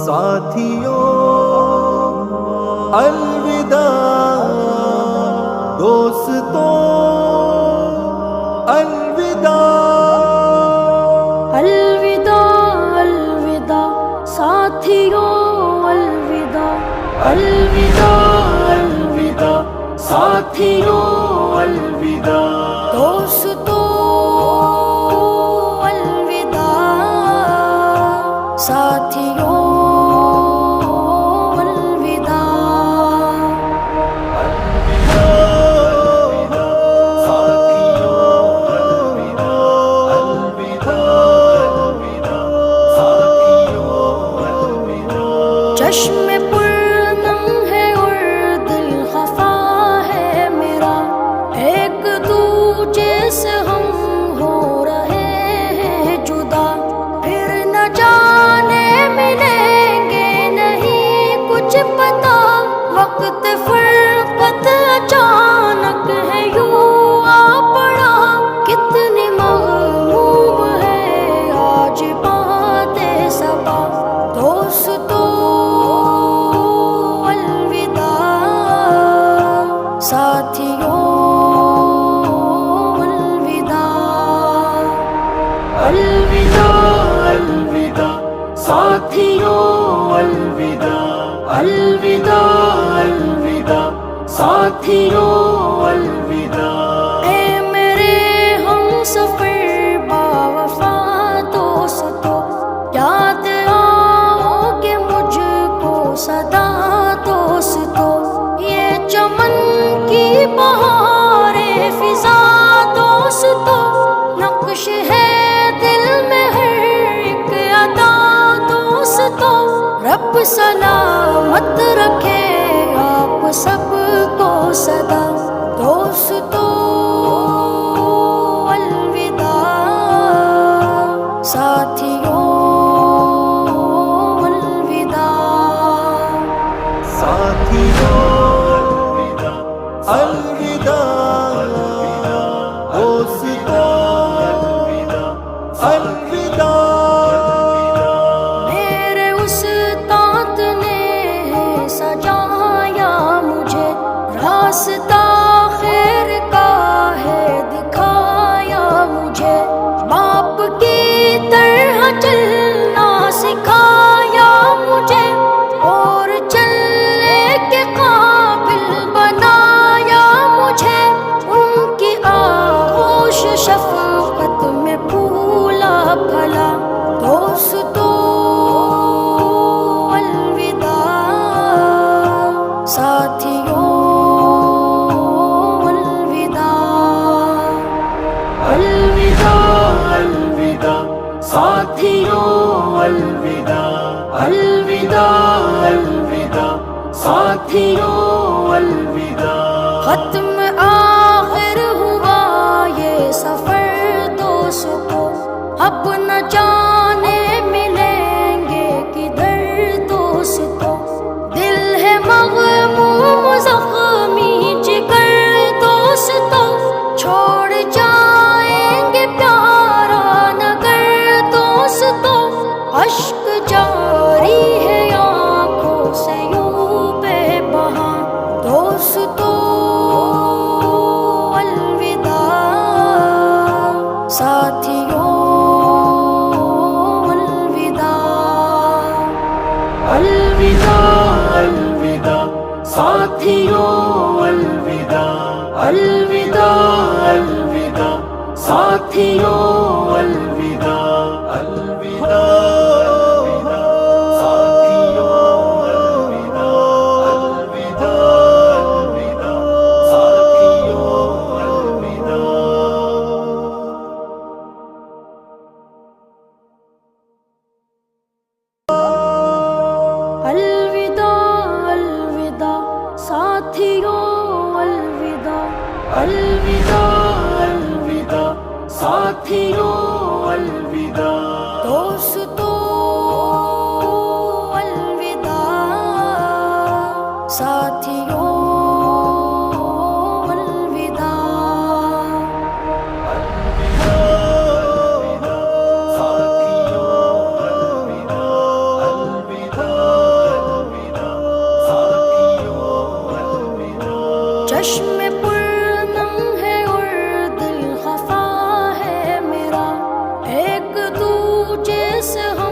ساتھیوں الوداع، دوستوں الوداع، الوداع الوداع ساتھیوں، الوداع الوداع الوداع ساتھیوں الوداع، دوستوں الوداع، ساتھیوں چشم پرنم ہے اور دل خفا ہے میرا، ایک دوجے سے ہم ہو رہے ہیں جدا، پھر نہ جانے ملیں گے نہیں کچھ پتا، وقت فرقت اچانک ہے یوں آ پڑا، کتنی مغموم ہے آج باتیں صبا، دوستوں ساتھیوں الوداع، الوداع الوداع ساتھیوں الوداع، الوداع الوداع ساتھیوں الوداع، اے میرے ہم سفر باوفا دوستو، یاد آؤ کہ مجھ کو صدا دوستو، یہ چمن کی بہار فضا دوستو، نقش ہے دل میں ہر ایک ادا دوستو، رب سلامت رکھے آپ سب کو سدا، دوستو الوداع، ساتھیوں الوداع، ساتھیوں الوداع، دوستوں الوداع، میرے استاد نے سجایا مجھے، راستہ خیر کا ہے دکھایا مجھے، باپ کی طرح چلنا سکھایا مجھے، اور چلنے کے قابل بنایا مجھے، ان کی آغوش شفقت میں پھولا پھلا، دوستوں الوداع، ساتھیوں الوداع، الوداع الوداع ساتھیوں الوداع، الوداع الوداع ساتھیوں الوداع، ختم آخر ہوا یہ سفر دوستو، اب نہ جانے ملیں گے کدھر دوستو، دل ہے مغموم زخمی جگر دوستو، چھوڑ جائیں گے پیارا نگر دوستو، اشک جاری ہے آنکھوں سے یوں بے بہاں، دوستو الوداع، ساتھیوں الوداع، الوداع الوداع ساتھیوں الوداع، الوداع الوداع ساتھیوں الوداع، الوداع الوداع الوداع ساتھیوں الوداع، الوداع الوداع ساتھیوں الوداع، دوستوں الوداع، ساتھیوں بس ہو